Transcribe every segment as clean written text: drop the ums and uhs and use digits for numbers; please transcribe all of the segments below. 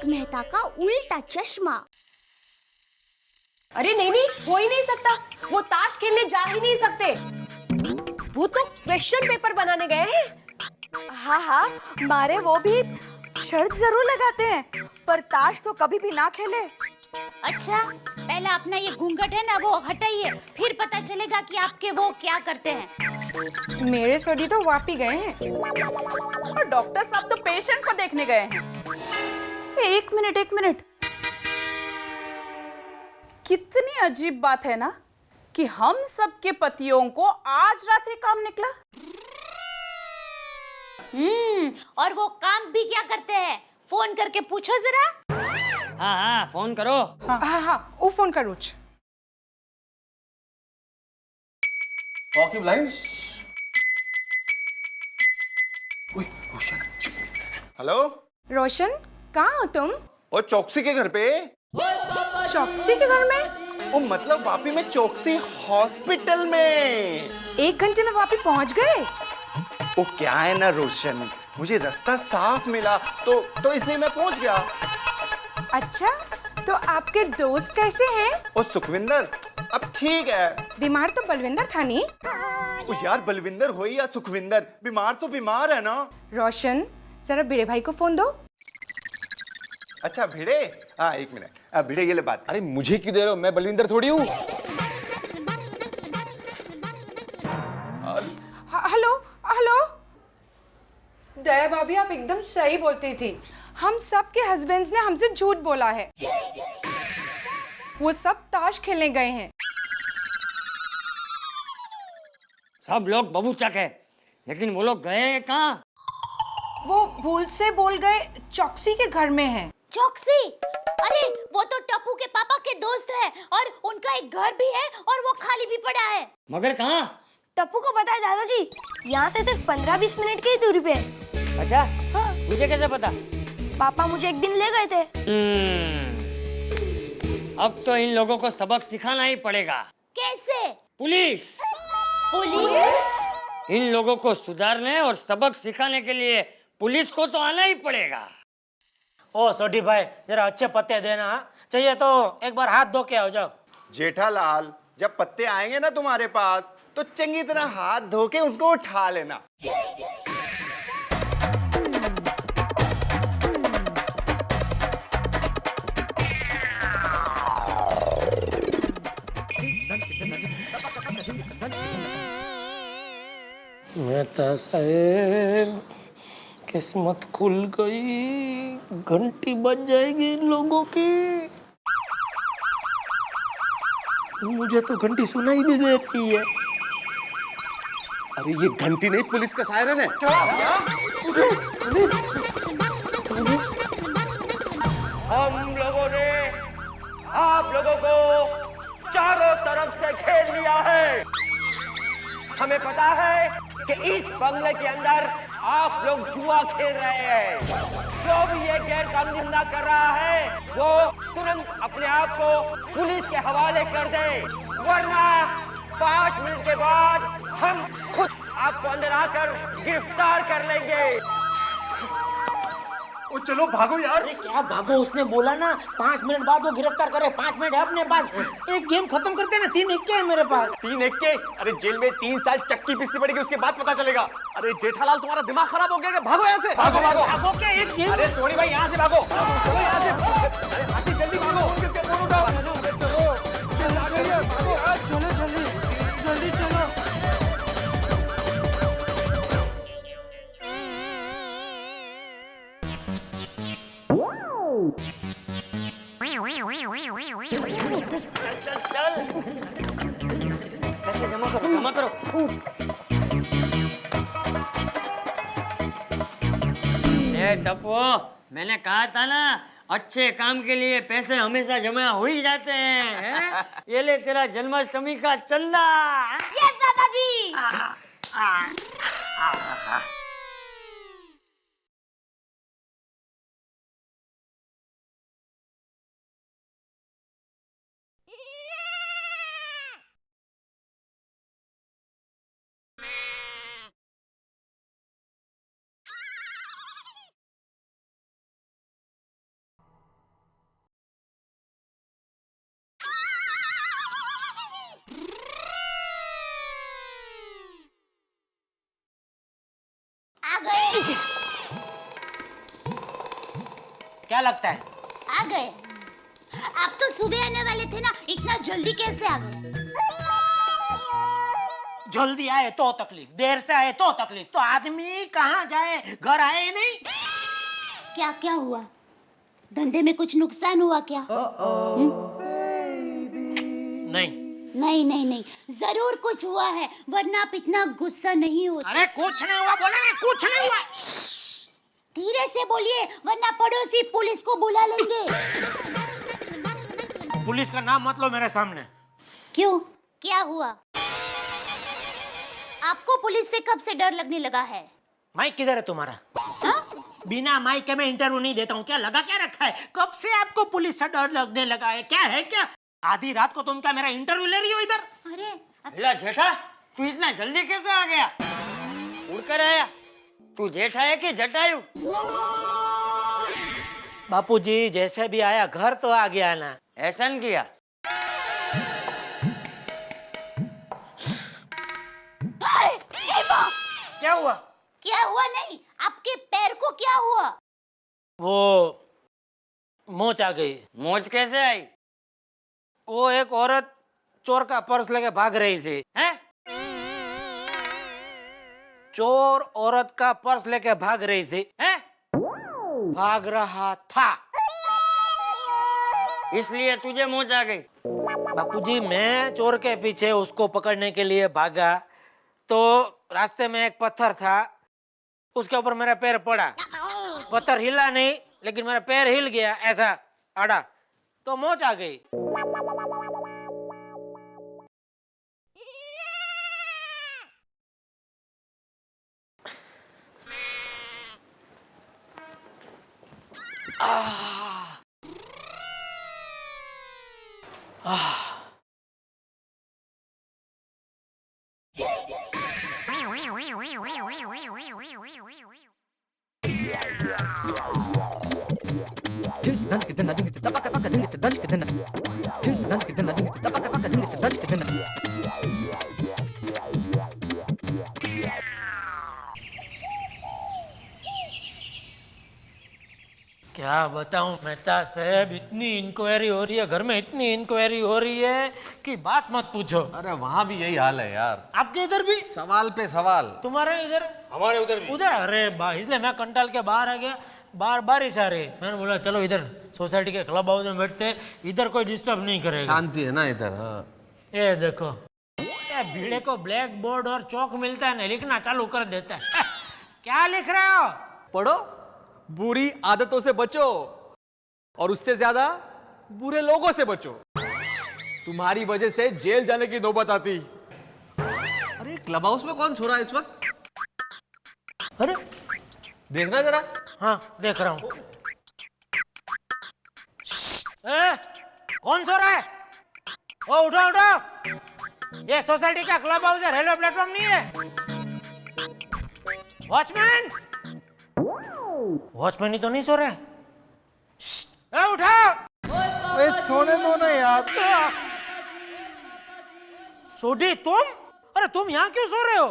तारक मेहता का उल्टा चश्मा। अरे नहीं नहीं, हो ही नहीं सकता। वो ताश खेलने जा ही नहीं सकते। वो तो क्वेश्चन पेपर बनाने गए हैं। हाँ हाँ, मारे वो भी शर्त जरूर लगाते हैं, पर ताश तो कभी भी ना खेले। अच्छा, पहले अपना ये घूंघट है ना वो हटाइए, फिर पता चलेगा कि आपके वो क्या करते हैं। मेरे सदी तो वापी गए हैं। और डॉक्टर साहब तो पेशेंट को देखने गए हैं। एक मिनट, कितनी अजीब बात है ना कि हम सबके पतियों को आज रात ही काम निकला। और वो काम भी क्या करते हैं, फोन करके पूछो जरा। हाँ हाँ, फोन करो। हाँ हाँ, वो फोन करो। Hockey blinds? हेलो, रोशन, कहाँ हो तुम? ओ चौकसी के घर पे। चौकसी के घर में? ओ मतलब वापी में चौकसी हॉस्पिटल में। 1 घंटे में वापी पहुंच गए? ओ क्या है ना रोशन, मुझे रास्ता साफ मिला तो इसलिए मैं पहुंच गया। अच्छा, तो आपके दोस्त कैसे हैं? ओ सुखविंदर अब ठीक है। बीमार तो बलविंदर था नहीं? ओ यार बलविंदर हो या सुखविंदर, बीमार तो बीमार है ना। रोशन, जरा भिड़े भाई को फोन दो। अच्छा भिड़े, हाँ 1 मिनट, अब भिड़े ये ले बात। अरे मुझे क्यों दे रहे हो, मैं बलविंदर थोड़ी हूँ। हेलो हेलो, दया भाभी आप एकदम सही बोलती थी। हम सब के हस्बैंड्स ने हमसे झूठ बोला है। वो सब ताश खेलने गए हैं। सब लोग बबूचक है, लेकिन वो लोग गए कहाँ? वो भूल से बोल गए चौकसी के घर में हैं। चौकसी? अरे वो तो टप्पू के पापा के दोस्त है और उनका एक घर भी है और वो खाली भी पड़ा है। मगर कहाँ? टप्पू को पता है दादाजी, यहाँ से सिर्फ 15-20 मिनट की दूरी पे। अच्छा, मुझे कैसे पता? पापा मुझे एक दिन ले गए थे। अब तो इन लोगों को सबक सिखाना ही पड़ेगा। कैसे? पुलिस! पुलिस? इन लोगों को सुधारने और सबक सिखाने के लिए पुलिस को तो आना ही पड़ेगा। ओ सोडी भाई, जरा अच्छे पत्ते देना। चाहिए तो एक बार हाथ धो के आओ जाओ। जेठालाल, जब पत्ते आएंगे ना तुम्हारे पास तो चंगी तरह हाथ धो के उनको उठा लेना। मेहता साहेब, किस्मत खुल गई, घंटी बज जाएगी इन लोगों की। मुझे तो घंटी सुनाई भी दे रही है। अरे ये घंटी नहीं, पुलिस का सायरन है। हम लोगों ने आप लोगों को चारों तरफ से घेर लिया है। हमें पता है कि इस बंगले के अंदर आप लोग जुआ खेल रहे हैं। जो भी ये गैर कानूनी धंधा कर रहा है वो तुरंत अपने आप को पुलिस के हवाले कर दे, वरना 5 मिनट के बाद हम खुद आपको अंदर आकर गिरफ्तार कर लेंगे। ओ चलो भागो यार। अरे क्या भागो, उसने बोला ना 5 मिनट बाद वो गिरफ्तार करे। 5 मिनट है अपने पास, एक गेम खत्म करते ना। 3 इक्के है मेरे पास। 3 इक्के? अरे जेल में 3 साल चक्की पीसनी पड़ेगी, उसके बाद पता चलेगा। अरे जेठालाल तुम्हारा दिमाग खराब हो गया क्या? भागो यहाँ से, भागो भागो भागो क्या, एक गेम। अरे सोनी भाई यहाँ से भागो, चलो यहाँ से। अरे हाथी जल्दी भागो, फोन उठाओ। जल्दी चलो। चल चल, पैसे जमा करो, जमा करो। ये टप्पू, मैंने कहा था ना, अच्छे काम के लिए पैसे हमेशा जमा हो ही जाते हैं। ये ले तेरा जन्माष्टमी का चंदा। यस दादाजी। क्या लगता है? आ गए। आप तो सुबह आने वाले थे ना, इतना जल्दी कैसे आ गए? जल्दी आए तो तकलीफ, देर से आए तो तकलीफ, तो आदमी कहाँ जाए, घर आए नहीं। क्या क्या हुआ? धंधे में कुछ नुकसान हुआ क्या? नहीं। नहीं नहीं नहीं, जरूर कुछ हुआ है, वरना आप इतना गुस्सा नहीं होते। अरे कुछ नहीं हुआ, बोला ना कुछ नहीं हुआ। धीरे से बोलिए, वरना पड़ोसी पुलिस को बुला लेंगे। पुलिस का नाम मत लो मेरे सामने। क्यों? क्या हुआ? आपको पुलिस से कब से डर लगने लगा है? माइक किधर है तुम्हारा? हाँ? बिना माइक के मैं इंटरव्यू नहीं देता हूँ। क्या लगा क्या रखा है? कब से आपको पुलिस से डर लगने लगा है? क्या है क्या? आधी रात को तुम क्या मेरा इंटरव्यू ले रही हो इधर? अरे ला जेठा, तू इतना जल्दी कैसे आ गया? उड़कर आया? तू जेठा है कि जटायु? बापूजी जैसे भी आया घर तो आ गया ना। ऐसा नहीं किया? क्या हुआ? क्या हुआ? नहीं, आपके पैर को क्या हुआ? वो मोच आ गई। मौज कैसे आई? वो एक औरत चोर का पर्स लेके भाग रही थी। हैं? चोर औरत का पर्स लेके भाग रही थी। हैं? भाग रहा था, इसलिए तुझे मौज आ गई? बापूजी मैं चोर के पीछे उसको पकड़ने के लिए भागा तो रास्ते में एक पत्थर था, उसके ऊपर मेरा पैर पड़ा। पत्थर हिला नहीं लेकिन मेरा पैर हिल गया, ऐसा अड़ा तो मोच आ गई। क्या बताऊं मेहता साहब, इतनी इंक्वायरी हो रही है घर में, इतनी इंक्वायरी हो रही है कि बात मत पूछो। अरे वहाँ भी यही हाल है यार, आपके इधर भी सवाल पे सवाल। तुम्हारे इधर? हमारे उधर भी उधर? अरे इसलिए मैं कंटाल के बाहर आ गया, बाहर बारिश आ रही, मैंने बोला चलो इधर सोसाइटी के क्लब हाउस में बैठते हैं, इधर कोई डिस्टर्ब नहीं करेगा। शांति है ना इधर। हाँ ये देखो, ये भीड़े को ब्लैक बोर्ड और चौक मिलता है ना, लिखना चालू कर देता है। क्या लिख रहे हो? पढ़ो, बुरी आदतों से बचो और उससे ज्यादा बुरे लोगों से बचो, तुम्हारी वजह से जेल जाने की नौबत आती। अरे क्लब हाउस में कौन सो रहा है इस वक्त? अरे देखना जरा। हाँ देख रहा हूँ। कौन सो रहा है? ओ उठो उठो, ये सोसाइटी का क्लब हाउस है, रेलवे प्लेटफॉर्म नहीं है। वॉचमैन, वॉचमैन ही तो नहीं सो रहा है। उठो। सोने दो ना यार। सोडी तुम? अरे तुम यहाँ क्यों सो रहे हो?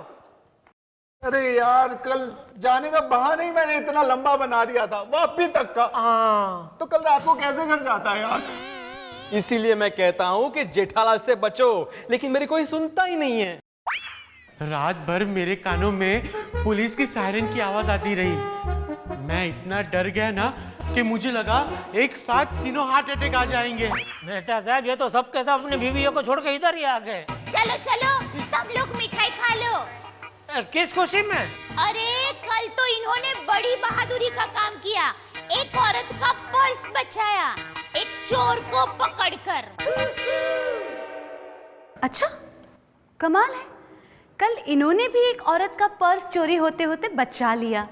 अरे यार कल जाने का बहाना ही मैंने इतना लंबा बना दिया था, वापी तक का। तो कल रात को कैसे घर जाता है यार? इसीलिए मैं कहता हूं कि जेठालाल से बचो, लेकिन मेरी कोई सुनता ही नहीं है। रात भर मेरे कानों में पुलिस की सायरन की आवाज आती रही। मैं इतना डर गया ना कि मुझे लगा एक साथ तीनों हार्ट अटैक आ जाएंगे। मेहता साहब ये तो सबके सब अपने बीवियों को छोड़ के इधर ही आ गए। चलो चलो, सब लोग मिठाई खा लो। किस खुशी में? अरे कल तो इन्होंने बड़ी बहादुरी का काम किया, एक औरत का पर्स बचाया, एक चोर को पकड़कर। अच्छा, कमाल है, कल इन्होंने भी एक औरत का पर्स चोरी होते होते बचा लिया।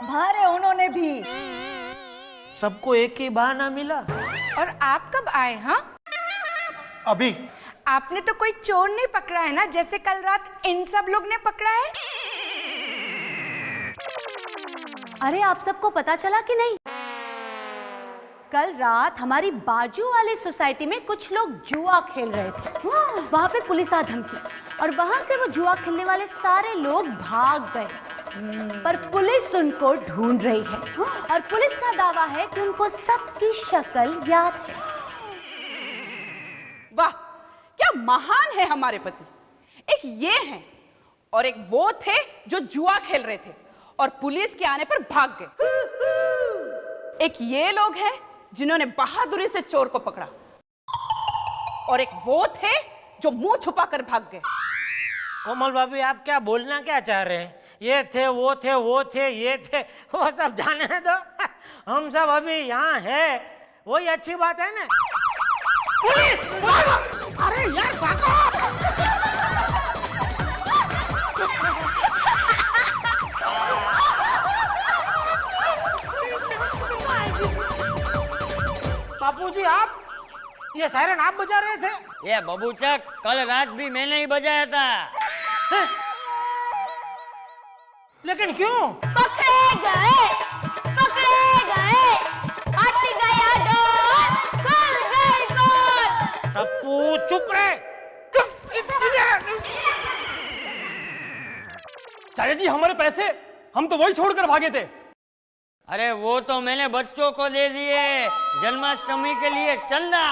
भारे उन्होंने भी। सबको एक ही बहाना मिला। और आप कब आए? हाँ अभी। आपने तो कोई चोर नहीं पकड़ा है ना, जैसे कल रात इन सब लोग ने पकड़ा है। अरे आप सबको पता चला कि नहीं? कल रात हमारी बाजू वाली सोसाइटी में कुछ लोग जुआ खेल रहे थे। वहाँ पे पुलिस आ धमकी और वहाँ से वो जुआ खेलने वाले सारे लोग भाग गए। पर पुलिस उनको ढूंढ रही है और पुलिस का दावा है कि उनको सबकी शक्ल याद है। वाह, क्या महान है हमारे पति। एक ये हैं और एक वो थे जो जुआ खेल रहे थे और पुलिस के आने पर भाग गए। एक ये लोग हैं जिन्होंने बहादुरी से चोर को पकड़ा और एक वो थे जो मुंह छुपाकर भाग गए। कोमल भाभी, आप क्या बोलना क्या चाह रहे हैं? ये थे, वो थे, वो थे, ये थे, वो सब जाने दो। हम सब अभी यहाँ है, वही अच्छी बात है ना। पुलिस! अरे यार भागो! बापूजी, आप ये सायरन आप बजा रहे थे? ये बबूचक, कल रात भी मैंने ही बजाया था। लेकिन क्यों? पकड़े गए, हट गया डोर, खुल गई पोल। टप्पू चुप रहे। चाचा जी, हमारे पैसे, हम तो वही छोड़कर भागे थे। अरे वो तो मैंने बच्चों को दे दिए, जन्माष्टमी के लिए चंदा।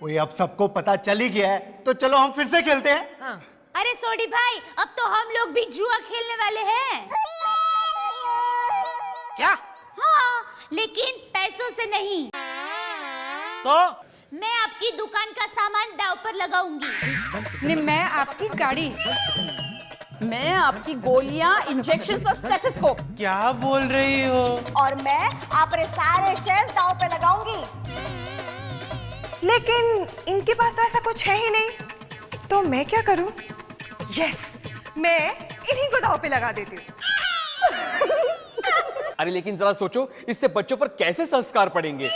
वही अब सबको पता चल ही गया है, तो चलो हम फिर से खेलते हैं। हाँ। अरे सोडी भाई, अब तो हम लोग भी जुआ खेलने वाले हैं। क्या? हाँ, लेकिन पैसों से नहीं। तो मैं आपकी दुकान का सामान दांव पर लगाऊंगी। नहीं, मैं आपकी गाड़ी, मैं आपकी गोलियां, इंजेक्शन और स्टेथोस्कोप, क्या बोल रही हो? और मैं अपने सारे शेयर्स दांव पे लगाऊंगी। लेकिन इनके पास तो ऐसा कुछ है ही नहीं, तो मैं क्या करूं? यस, मैं इन्हीं को दांव पे लगा देती हूँ। अरे लेकिन जरा सोचो, इससे बच्चों पर कैसे संस्कार पड़ेंगे?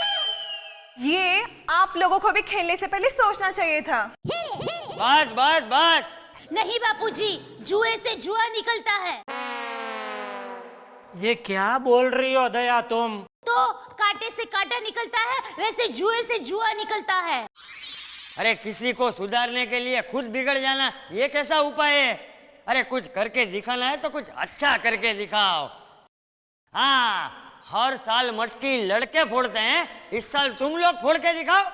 ये आप लोगों को भी खेलने से पहले सोचना चाहिए था। बस बस बस। नहीं बापूजी, जुए से जुआ निकलता है। ये क्या बोल रही हो दया तुम? तो कांटे से कांटा निकलता है, वैसे जुए से जुआ निकलता है। अरे किसी को सुधारने के लिए खुद बिगड़ जाना, ये कैसा उपाय है? अरे कुछ करके दिखाना है तो कुछ अच्छा करके दिखाओ। हाँ, हर साल मटकी लड़के फोड़ते हैं, इस साल तुम लोग फोड़ के दिखाओ।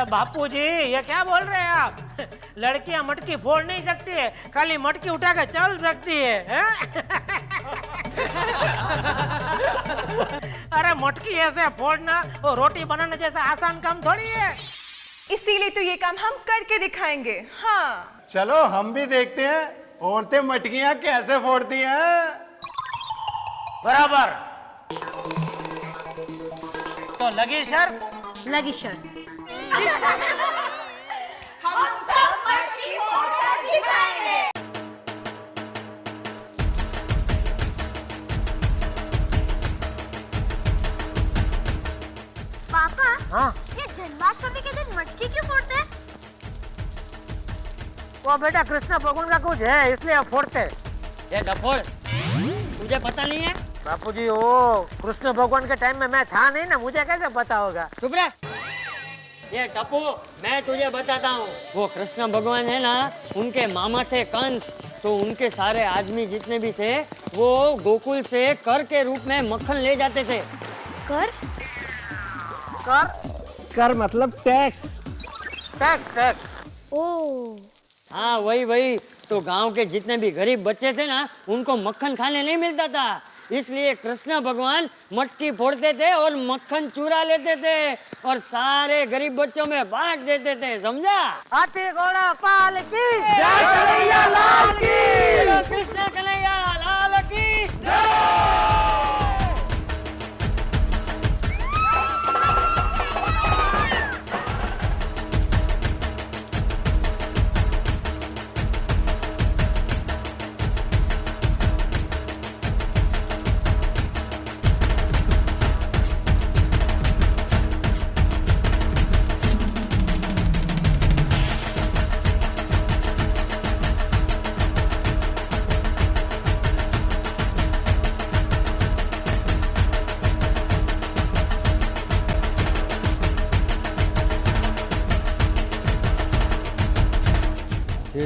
बापूजी, ये क्या बोल रहे हैं आप? लड़कियां मटकी फोड़ नहीं सकती है, खाली मटकी उठा कर चल सकती है। अरे मटकी ऐसे फोड़ना और रोटी बनाने जैसा आसान काम थोड़ी है। इसीलिए तो ये काम हम करके दिखाएंगे। हाँ, चलो हम भी देखते हैं औरतें मटकियां कैसे फोड़ती हैं। बराबर। तो लगी शर्त? लगी शर्त। हम सब मटकी फोड़कर दिखाएंगे। पापा, हाँ? ये जन्माष्टमी के दिन मटकी क्यों फोड़ते हैं? वो बेटा कृष्ण भगवान का कुछ है, इसलिए फोड़ते। ये डफोड़, तुझे पता नहीं है? बापूजी, वो कृष्ण भगवान के टाइम में मैं था नहीं ना, मुझे कैसे पता होगा? चुप रह। ये टप्पू, मैं तुझे बताता हूँ, वो कृष्ण भगवान है ना, उनके मामा थे कंस, तो उनके सारे आदमी जितने भी थे वो गोकुल से कर के रूप में मक्खन ले जाते थे। कर? कर? कर मतलब टैक्स। Tax, tax. ओ, हाँ वही। तो गांव के जितने भी गरीब बच्चे थे ना, उनको मक्खन खाने नहीं मिलता था, इसलिए कृष्ण भगवान मटकी फोड़ते थे और मक्खन चुरा लेते थे और सारे गरीब बच्चों में बांट देते थे, समझा? हाथी घोड़ा पाल की जय कन्हैया लाल की, कृष्ण कन्हैया लाल की जय।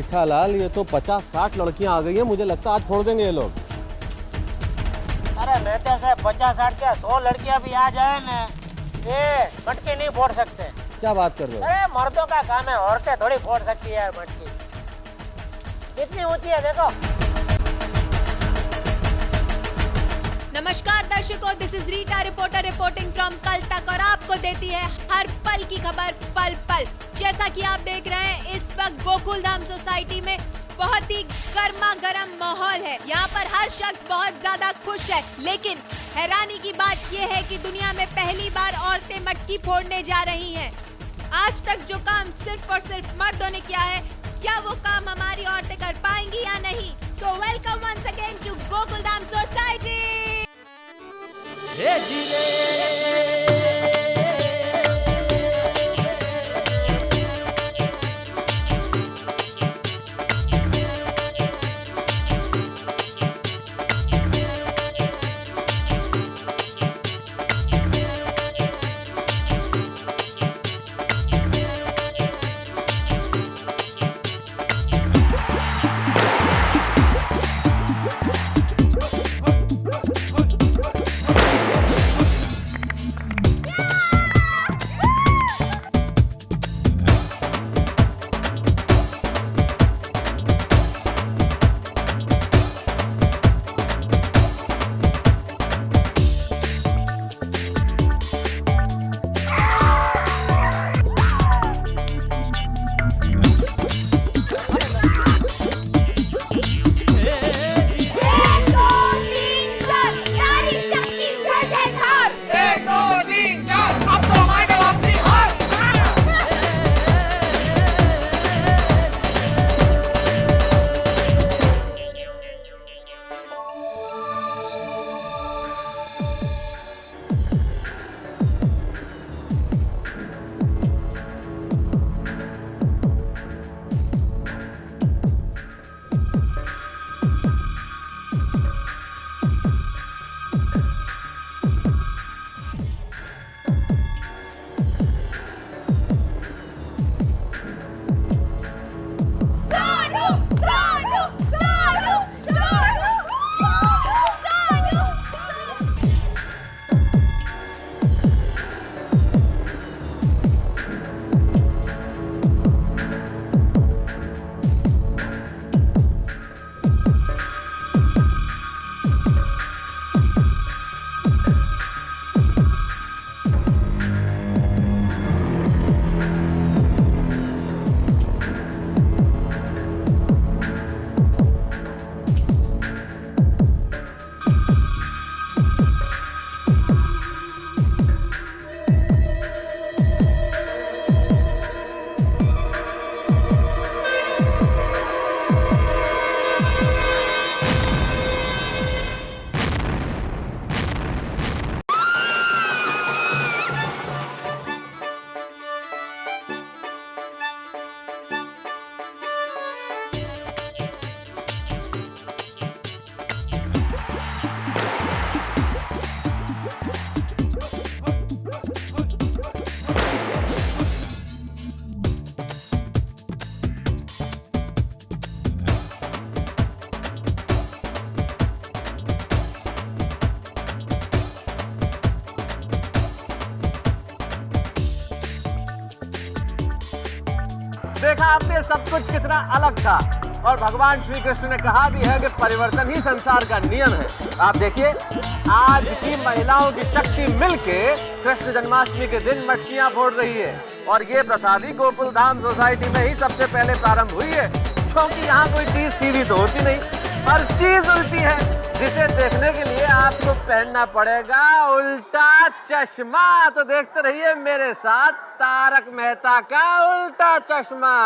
जेठालाल, ये तो 50-60 लड़कियां आ गई हैं, मुझे लगता है आज फोड़ देंगे ये लोग। अरे मेहता साहब 50-60 क्या 100 लड़कियां भी आ जाए ना, ये मटकी नहीं फोड़ सकते। क्या बात कर रहे हो? अरे मर्दों का काम है, औरतें थोड़ी फोड़ सकती है यार मटकी। कितनी ऊंची है देखो। नमस्कार दर्शकों, this is Rita reporter reporting from कल तक और आपको देती है हर पल की खबर पल पल। जैसा कि आप देख रहे हैं इस वक्त गोकुल धाम सोसाइटी में बहुत ही गर्मा गर्म माहौल है। यहाँ पर हर शख्स बहुत ज्यादा खुश है, लेकिन हैरानी की बात यह है कि दुनिया में पहली बार औरतें मटकी फोड़ने जा रही हैं। आज तक जो काम सिर्फ और सिर्फ मर्दों ने किया है, क्या वो काम हमारी औरतें कर पाएंगी या नहीं? So welcome once again to Gokul Dham society. देखा आपने सब कुछ कितना अलग था, और भगवान श्री कृष्ण ने कहा भी है कि परिवर्तन ही संसार का नियम है। आप देखिए आज की महिलाओं की शक्ति मिलके कृष्ण जन्माष्टमी के दिन मटकियां फोड़ रही है, और ये प्रथा भी गोकुल धाम सोसाइटी में ही सबसे पहले प्रारंभ हुई है, क्योंकि यहाँ कोई चीज सीधी तो होती नहीं, हर चीज उल्टी है, जिसे देखने के लिए आपको पहनना पड़ेगा उल्टा चश्मा। तो देखते रहिए मेरे साथ तारक मेहता का उल्टा चश्मा।